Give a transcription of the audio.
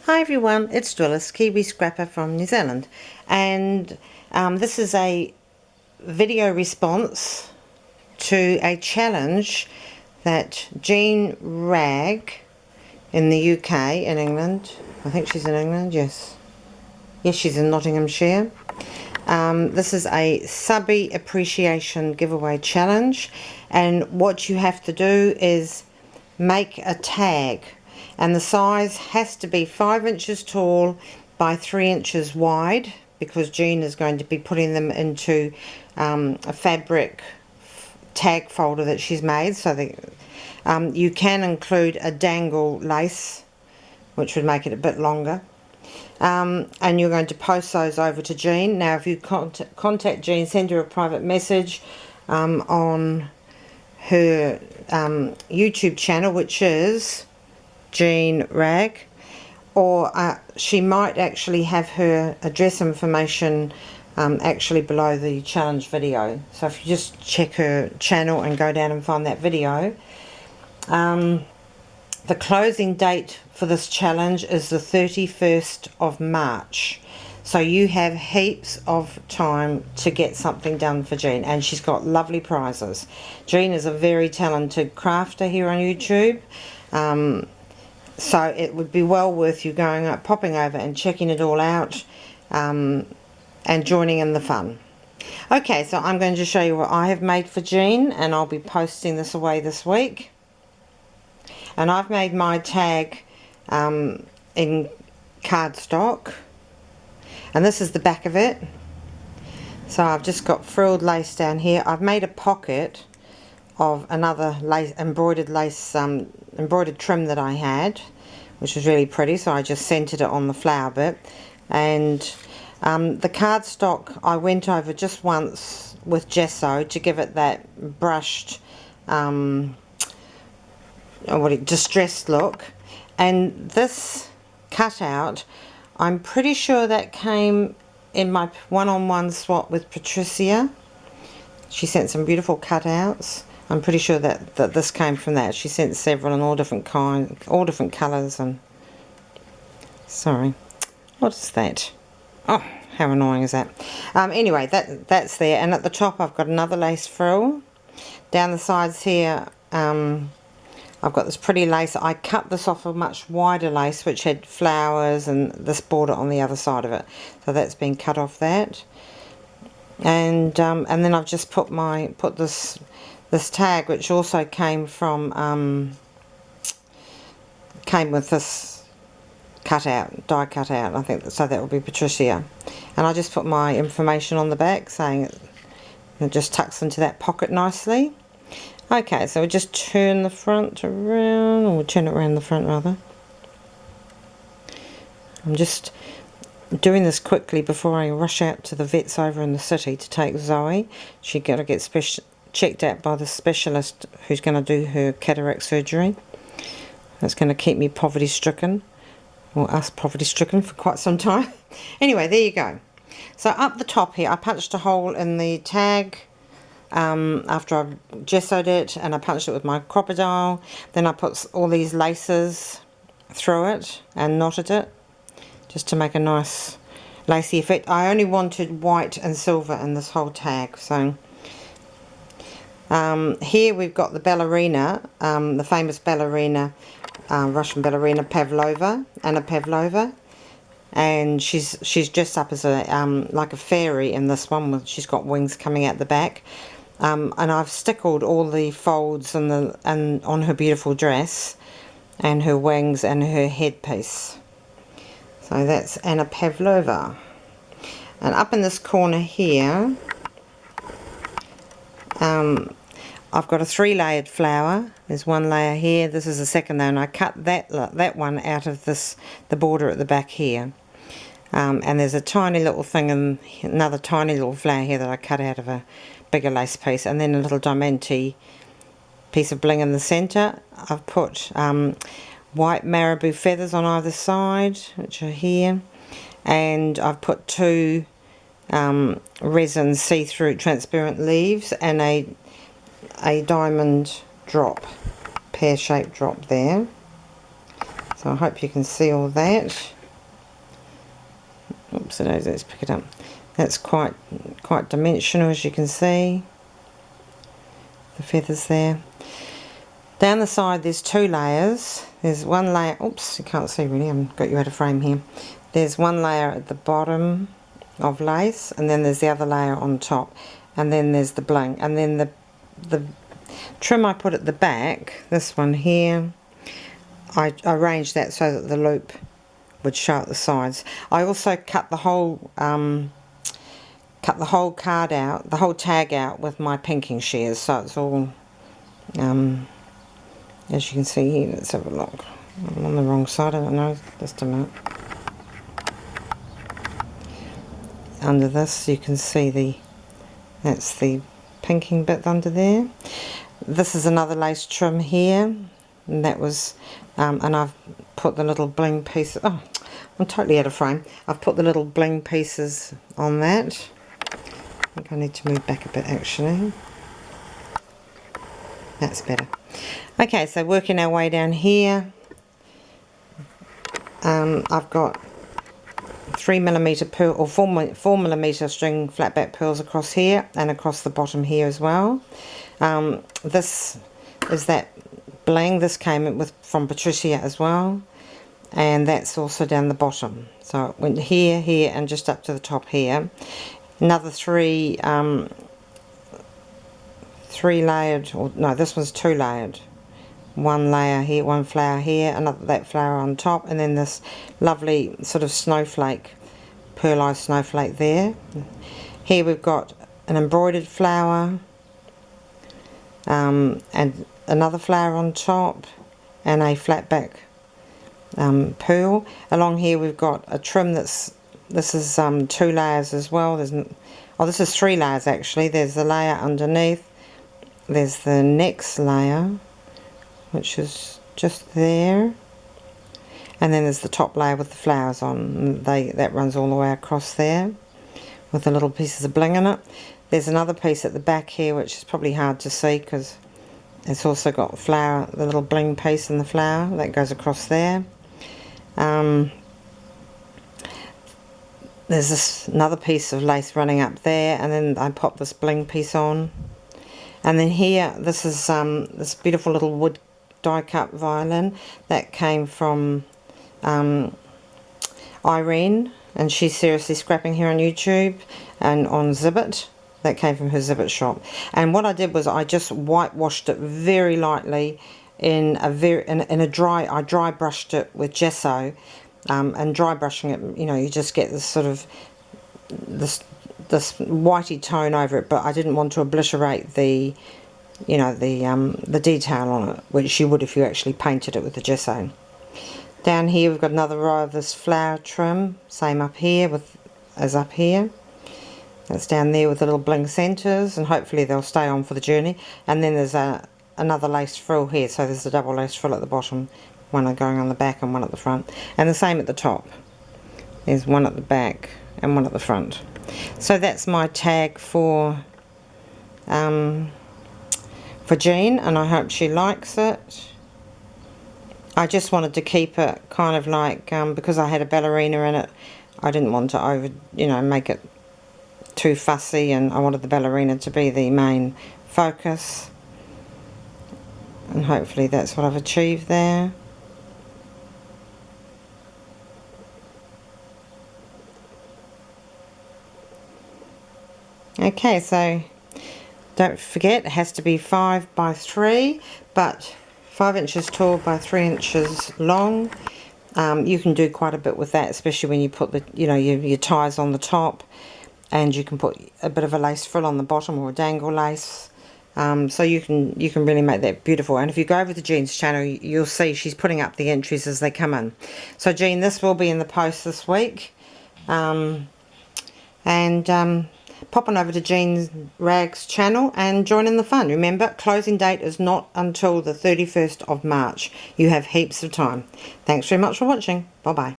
Hi everyone, it's Dwellis, Kiwi Scrapper from New Zealand, and this is a video response to a challenge that Jean Wragg in the UK, in England, I think she's in England, yes, she's in Nottinghamshire. This is a Subbie appreciation giveaway challenge, and what you have to do is make a tag. And the size has to be 5 inches tall by 3 inches wide, because Jean is going to be putting them into a fabric tag folder that she's made. So that you can include a dangle lace, which would make it a bit longer. And you're going to post those over to Jean. Now, if you contact Jean, send her a private message on her YouTube channel, which is Jean Wragg, or she might actually have her address information actually below the challenge video. So if you just check her channel and go down and find that video. The closing date for this challenge is the 31st of March. So you have heaps of time to get something done for Jean, and she's got lovely prizes. Jean is a very talented crafter here on YouTube. So it would be well worth you popping over and checking it all out and joining in the fun. Okay, so I'm going to show you what I have made for Jean, and I'll be posting this away this week. And I've made my tag in cardstock, and this is the back of it. So I've just got frilled lace down here. I've made a pocket of another lace, embroidered trim that I had, which was really pretty, so I just centered it on the flower bit. And the cardstock I went over just once with gesso to give it that brushed distressed look. And this cutout, I'm pretty sure that came in my one-on-one swap with Patricia. She sent some beautiful cutouts. I'm pretty sure that this came from that. She sent several in all different kinds, all different colours. And sorry, what is that? Oh, how annoying is that? Anyway, that's there. And at the top I've got another lace frill. Down the sides here I've got this pretty lace. I cut this off a much wider lace which had flowers and this border on the other side of it. So that's been cut off that. And then I've just put this tag, which also came with this die cutout, I think, so that will be Patricia. And I just put my information on the back, saying it just tucks into that pocket nicely. Okay, so we'll just turn the front around, or we'll turn it around the front rather. I'm just doing this quickly before I rush out to the vets over in the city to take Zoe. She's got to get checked out by the specialist who's going to do her cataract surgery. That's going to keep me poverty stricken, or us poverty stricken, for quite some time. Anyway, there you go. So up the top here I punched a hole in the tag after I've gessoed it, and I punched it with my crocodile. Then I put all these laces through it and knotted it just to make a nice lacy effect. I only wanted white and silver in this whole tag. So here we've got the ballerina, the famous ballerina, Russian ballerina Pavlova, Anna Pavlova, and she's dressed up as a like a fairy in this one. She's got wings coming out the back, and I've stickled all the folds and on her beautiful dress, and her wings and her headpiece. So that's Anna Pavlova. And up in this corner here, I've got a 3-layered flower. There's one layer here, this is the second layer, and I cut that one out of the border at the back here. And there's a tiny little thing, and another tiny little flower here that I cut out of a bigger lace piece, and then a little diamante piece of bling in the centre. I've put white marabou feathers on either side, which are here, and I've put 2 resin see-through transparent leaves and a diamond drop, pear-shaped drop there. So I hope you can see all that. Oopsie daisy, let's pick it up. That's quite dimensional, as you can see. The feathers there. Down the side there's 2 layers. There's one layer, oops, you can't see really, I've got you out of frame here. There's one layer at the bottom of lace, and then there's the other layer on top, and then there's the bling, and then the trim I put at the back, this one here, I arranged that so that the loop would show at the sides. I also cut the whole card out, the whole tag out with my pinking shears, so it's all as you can see here. Let's have a look. I'm on the wrong side, I don't know, just a minute. Under this you can see that's the pinking bit under there. This is another lace trim here, and that was and I've put the little bling pieces, oh, I'm totally out of frame. I've put the little bling pieces on that. I think I need to move back a bit actually. That's better. Okay, so working our way down here, I've got 3mm pearl or 4mm string flat back pearls across here and across the bottom here as well. This is that bling. This came in from Patricia as well, and that's also down the bottom. So it went here, here, and just up to the top here. Another three layered, or no, this one's 2 layered. One layer here, one flower here, another that flower on top, and then this lovely sort of snowflake, pearlized snowflake there. Here we've got an embroidered flower, and another flower on top, and a flat back pearl. Along here we've got a trim this is 2 layers as well. This is 3 layers actually. There's the layer underneath, there's the next layer, which is just there, and then there's the top layer with the flowers on. That runs all the way across there with the little pieces of bling in it. There's another piece at the back here which is probably hard to see because it's also got flower, the little bling piece and the flower that goes across there. There's another piece of lace running up there, and then I pop this bling piece on. And then here, this is this beautiful little wood die cut violin that came from Irene, and she's seriously scrapping here on YouTube and on Zibbit. That came from her Zibbit shop. And what I did was I just whitewashed it very lightly in a dry brushed it with gesso, and dry brushing it, you know, you just get this sort of this whitey tone over it, but I didn't want to obliterate the, you know, the detail on it, which you would if you actually painted it with the gesso. Down here we've got another row of this flower trim, same up here as up here. That's down there with the little bling centres, and hopefully they'll stay on for the journey. And then there's another lace frill here, so there's a double lace frill at the bottom, one going on the back and one at the front, and the same at the top. There's one at the back and one at the front. So that's my tag for Jean, and I hope she likes it. I just wanted to keep it kind of like, because I had a ballerina in it, I didn't want to make it too fussy, and I wanted the ballerina to be the main focus, and hopefully that's what I've achieved there. Okay, so don't forget it has to be 5 by 3, but 5 inches tall by 3 inches long. You can do quite a bit with that, especially when you put the, your ties on the top, and you can put a bit of a lace frill on the bottom or a dangle lace. So you can really make that beautiful. And if you go over to Jean's channel, you'll see she's putting up the entries as they come in. So Jean, this will be in the post this week. Pop on over to Jean's Wragg's channel and join in the fun. Remember, closing date is not until the 31st of March. You have heaps of time. Thanks very much for watching. Bye bye.